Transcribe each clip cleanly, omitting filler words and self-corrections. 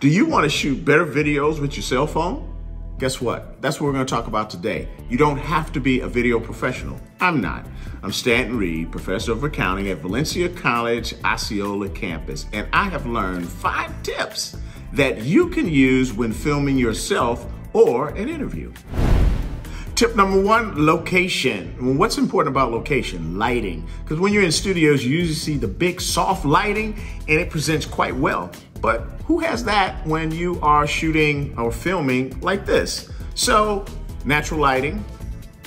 Do you want to shoot better videos with your cell phone? Guess what? That's what we're going to talk about today. You don't have to be a video professional. I'm not. I'm Stanton Reed, professor of accounting at Valencia College, Osceola campus, and I have learned 5 tips that you can use when filming yourself or an interview. Tip number 1, location. What's important about location? Lighting. Because when you're in studios, you usually see the big soft lighting and it presents quite well. But who has that when you are shooting or filming like this? So natural lighting,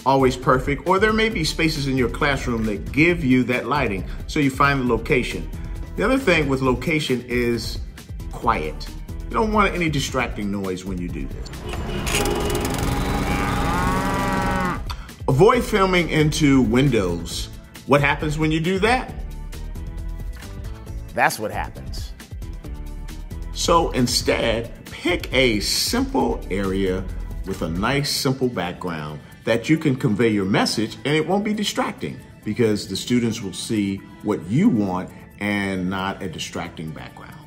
always perfect. Or there may be spaces in your classroom that give you that lighting. So you find the location. The other thing with location is quiet. You don't want any distracting noise when you do this. Avoid filming into windows. What happens when you do that? That's what happens. So instead, pick a simple area with a nice, simple background that you can convey your message and it won't be distracting because the students will see what you want and not a distracting background.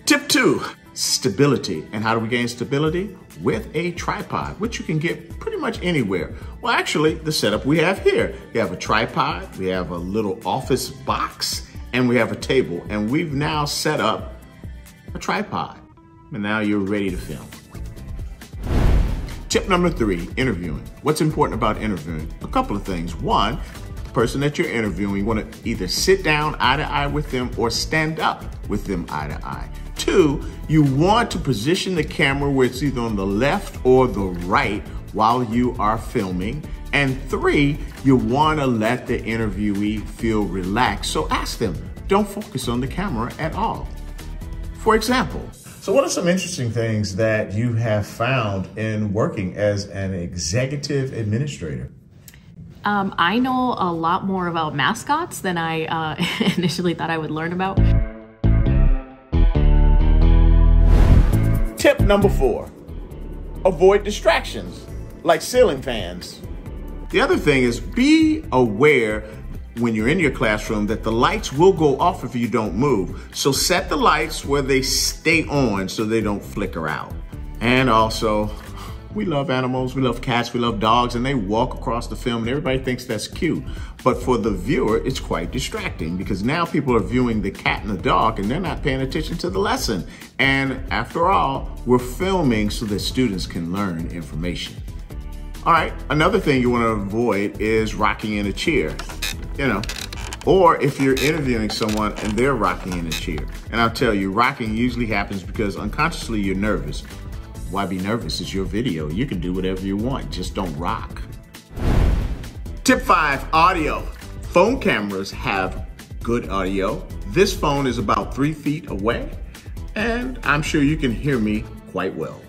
Tip 2, stability. And how do we gain stability? With a tripod, which you can get pretty much anywhere. Well, actually, the setup we have here, we have a tripod, we have a little office box, and we have a table. And we've now set up a tripod. And now you're ready to film. Tip number 3, interviewing. What's important about interviewing? A couple of things. 1, the person that you're interviewing, you want to either sit down eye to eye with them or stand up with them eye to eye. 2, you want to position the camera where it's either on the left or the right while you are filming. And 3, you want to let the interviewee feel relaxed. So ask them, don't focus on the camera at all. For example, so what are some interesting things that you have found in working as an executive administrator? I know a lot more about mascots than I initially thought I would learn about. Tip number 4, avoid distractions like ceiling fans. The other thing is be aware when you're in your classroom that the lights will go off if you don't move. So set the lights where they stay on so they don't flicker out. And also, we love animals, we love cats, we love dogs, and they walk across the film and everybody thinks that's cute. But for the viewer, it's quite distracting because now people are viewing the cat and the dog and they're not paying attention to the lesson. And after all, we're filming so that students can learn information. All right, another thing you want to avoid is rocking in a chair, or if you're interviewing someone and they're rocking in a chair. And I'll tell you, rocking usually happens because unconsciously you're nervous. Why be nervous? It's your video. You can do whatever you want, just don't rock. Tip 5, audio. Phone cameras have good audio. This phone is about 3 feet away, and I'm sure you can hear me quite well.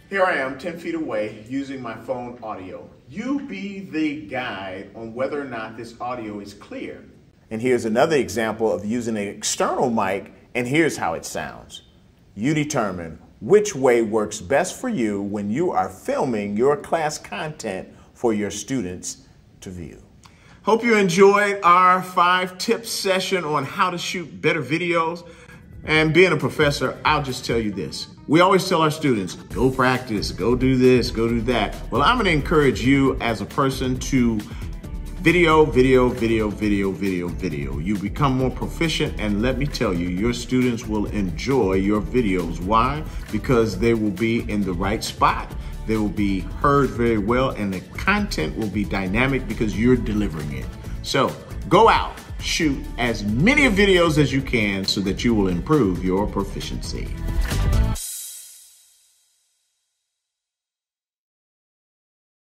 Here I am 10 feet away using my phone audio. You be the guide on whether or not this audio is clear. And here's another example of using an external mic, and here's how it sounds. You determine which way works best for you when you are filming your class content for your students to view. Hope you enjoyed our 5 tips session on how to shoot better videos. And being a professor, I'll just tell you this. We always tell our students, go practice, go do this, go do that. Well, I'm gonna encourage you as a person to video. You become more proficient, and let me tell you, your students will enjoy your videos. Why? Because they will be in the right spot. They will be heard very well, and the content will be dynamic because you're delivering it. So go out, shoot as many videos as you can so that you will improve your proficiency.